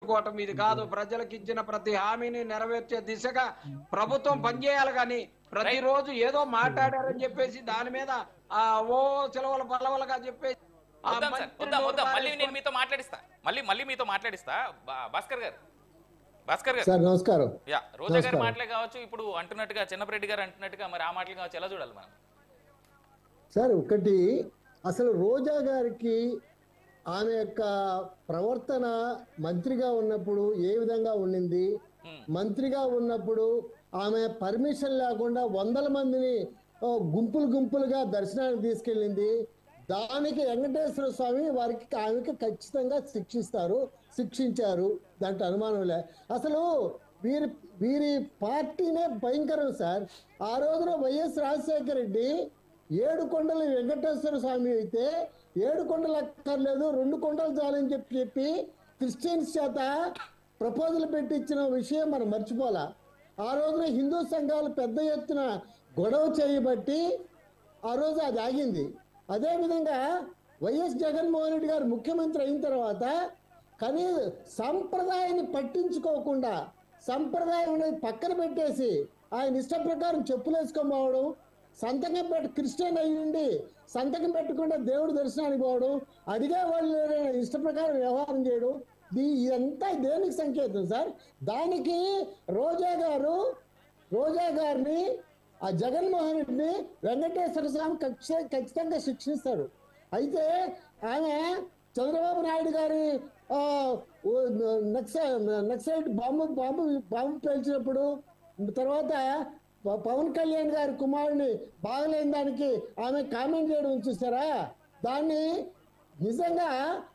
చెప్పుకోవటం ఇది కాదు. ప్రజలకు ఇచ్చిన ప్రతి హామీని నెరవేర్చే దిశగా ప్రభుత్వం పనిచేయాలి. కానీ ప్రతిరోజు ఏదో మాట్లాడారని చెప్పేసి దాని మీద ఓ సెలవుల పలవలుగా చెప్పేసి మళ్ళీ నేను మీతో మాట్లాడిస్తా, మళ్ళీ మీతో మాట్లాడిస్తా. భాస్కర్ గారు సార్ నమస్కారం. రోజా గారి మాటలే కావచ్చు, ఇప్పుడు అంటున్నట్టుగా చిన్నపరెడ్డి గారు అంటున్నట్టుగా మరి ఆ మాటలు కావచ్చు, ఎలా చూడాలి మనం? సార్ ఒకటి, అసలు రోజా గారికి ఆమె యొక్క ప్రవర్తన మంత్రిగా ఉన్నప్పుడు ఏ విధంగా ఉండింది, మంత్రిగా ఉన్నప్పుడు ఆమె పర్మిషన్ లేకుండా వందల మందిని గుంపులుగా దర్శనానికి తీసుకెళ్ళింది. దానికి వెంకటేశ్వర స్వామి ఆమెకి ఖచ్చితంగా శిక్షించారు, దాంట్లో అనుమానం లే. అసలు వీరి పార్టీనే భయంకరం సార్. ఆ రోజున వైఎస్ రాజశేఖర రెడ్డి 7 కొండలు వెంకటేశ్వర స్వామి అయితే 7 కొండలు అక్కర్లేదు 2 కొండలు చాలని చెప్పి క్రిస్టియన్స్ చేత ప్రపోజల్ పెట్టించిన విషయం మనం మర్చిపోలా. ఆ రోజున హిందూ సంఘాలు పెద్ద ఎత్తున గొడవ చేయబట్టి ఆ రోజు అది ఆగింది. అదేవిధంగా వైఎస్ జగన్మోహన్ రెడ్డి గారు ముఖ్యమంత్రి అయిన తర్వాత కానీ సంప్రదాయాన్ని పట్టించుకోకుండా సంప్రదాయం అనేది పక్కన పెట్టేసి ఆయన ఇష్ట ప్రకారం చెప్పులు వేసుకొని పోవడం, సంతకం క్రిస్టియన్ అయ్యిండి సంతకం పెట్టకుండా దేవుడు దర్శనానికి పోవడం, అడిగే వాళ్ళు ఇష్ట ప్రకారం వ్యవహారం చేయడం, ఇదంతా దేనికి సంకేతం సార్? దానికి రోజా గారిని ఆ జగన్మోహన్ రెడ్డిని వెంకటేశ్వర స్వామి ఖచ్చితంగా శిక్షిస్తారు. అయితే ఆమె చంద్రబాబు నాయుడు గారి నక్సలైట్ బాంబు పేల్చినప్పుడు తర్వాత పవన్ కళ్యాణ్ గారి కుమారుని బాగలేని దానికి ఆమె కామెంట్ చేయడం చూసారా? దాన్ని నిజంగా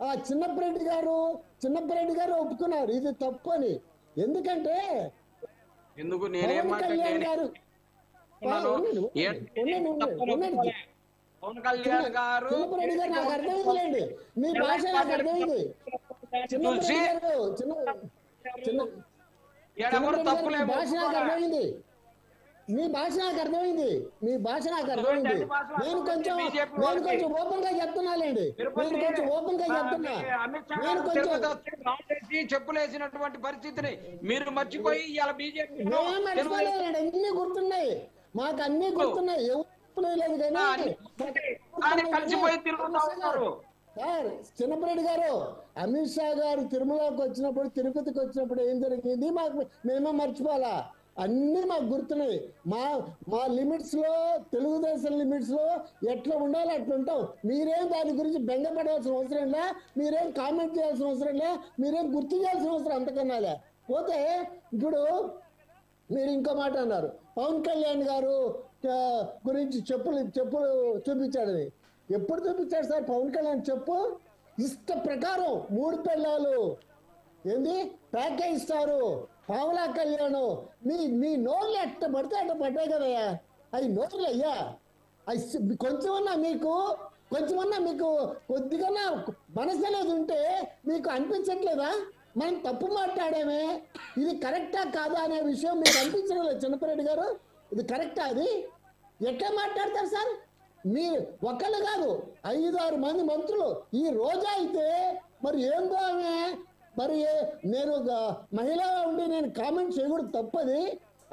ఆ చిన్నపరెడ్డి గారు ఒప్పుకున్నారు ఇది తప్పు అని. ఎందుకంటే పవన్ కళ్యాణ్ గారు చిన్నపరెడ్డి గారు నాకు అర్థమైందిలేండి, మీ భాష నాకు అర్థమైంది. మీ భాష నాకు అర్థమైంది. నేను కొంచెం ఓపెన్ గా చెప్తున్నాలేండి, చెప్పులేసినటువంటి పరిస్థితిని మీరు మర్చిపోయి అన్ని గుర్తున్నాయి, మాకు అన్ని గుర్తున్నాయి. లేదు కానీ కలిసిపోయి తిరుగుతున్నారు సార్. చిన్నపరెడ్డి గారు అమిత్ షా గారు తిరుమలకి వచ్చినప్పుడు తిరుపతికి వచ్చినప్పుడు ఏం జరిగింది మేమే మర్చిపోవాలా? అన్ని మాకు గుర్తున్నాయి. మా లిమిట్స్ లో తెలుగుదేశం లిమిట్స్ లో ఎట్లా ఉండాలో అట్లా ఉంటాం. మీరేం దాని గురించి బెంగపడాల్సిన అవసరం లే, మీరేం కామెంట్ చేయాల్సిన అవసరం లే, మీరేం గుర్తు చేయాల్సిన అవసరం అంతకన్నాలే. పోతే ఇప్పుడు మీరు ఇంకో మాట అన్నారు, పవన్ కళ్యాణ్ గారు గురించి చెప్పులు చూపించాడని. ఎప్పుడు చూపించాడు సార్ పవన్ కళ్యాణ్ చెప్పు? ఇష్ట ప్రకారం 3 పెళ్ళాలు ఏంది ప్యాకేజ్ ఇస్తారు, పావలా కళ్యాణం. మీ నోర్లు ఎట్ట పడితే అట్ట పడ్డాయి కదయ్యా, అవి నోర్లు అయ్యా. అవి కొంచెమన్నా మీకు కొద్దిగా మనసు అనేది ఉంటే మీకు అనిపించట్లేదా? మనం తప్పు మాట్లాడామే, ఇది కరెక్టా కాదా అనే విషయం మీకు అనిపించడం లేదు చిన్నపరెడ్డి గారు? ఇది కరెక్టా? అది ఎట్లా మాట్లాడతారు సార్? మీరు ఒక్కళ్ళు కాదు 5-6 మంది మంత్రులు. ఈ రోజా అయితే మరి ఏందో ఆమె, మరి నేను మహిళగా ఉండి నేను కామెంట్ చేయకూడదు, తప్పది.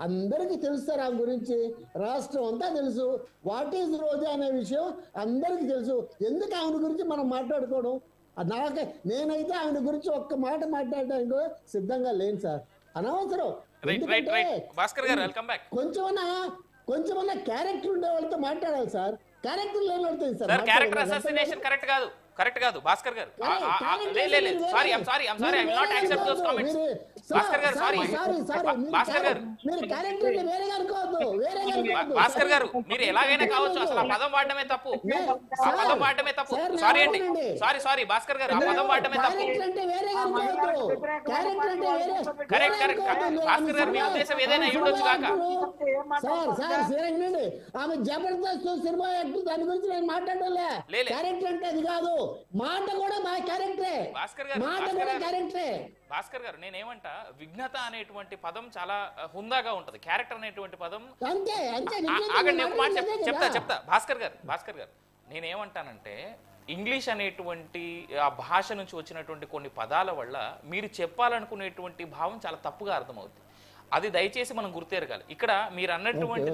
అందరికీ తెలుస్తారు ఆమె గురించి, రాష్ట్రం అంతా తెలుసు. వాట్ ఈజ్ రోజా అనే విషయం అందరికీ తెలుసు. ఎందుకు ఆమె గురించి మనం మాట్లాడుకోవడం? నేనైతే ఆమె గురించి ఒక్క మాట మాట్లాడడానికి సిద్ధంగా లేను సార్, అనవసరం. కొంచెమన్నా క్యారెక్టర్ ఉండే వాళ్ళతో మాట్లాడాలి సార్, క్యారెక్టర్ లేని వాళ్ళతో సార్. క్యారెక్టర్ అసాసినేషన్ కరెక్ట్ కాదు భాస్కర్ గారు. Sorry I will not accept those comments. Bhaskar గారు సారీ. భాస్కర్ గారు మీరు క్యారెక్టర్ వేరే గారు కాదు, భాస్కర్ గారు మీరు ఎలాగైనా కావచ్చు, అసలు ఆ పదం వాడడమే తప్పు. సారీ అండి, సారీ భాస్కర్ గారు, ఆ పదం వాడడమే తప్పు. కరెక్ట్ భాస్కర్ గారు, మీ ఉద్దేశం ఏదైనా ఉండొచ్చు కాక. ఆమె జబర్దస్త్ సినిమా యాక్టర్, దాని గురించి నేను మాట్లాడలే. క్యారెక్టర్ అంటే అది కాదు, మాట కూడా మా క్యారెక్టరే. భాస్కర్ గారు నేనేమంటా, విఘ్నత అనేటువంటి పదం చాలా హుందాగా ఉంటది, క్యారెక్టర్ అనేటువంటి పదం అంతే. ఆగండి, ఒక మాట చెప్తా భాస్కర్ గారు నేనేమంటానంటే, ఇంగ్లీష్ అనేటువంటి ఆ భాష నుంచి వచ్చినటువంటి కొన్ని పదాల వల్ల మీరు చెప్పాలనుకునేటువంటి భావం చాలా తప్పుగా అర్థమవుతుంది. అది దయచేసి మనం గుర్తెరగాలి. ఇక్కడ మీరు అన్నటువంటి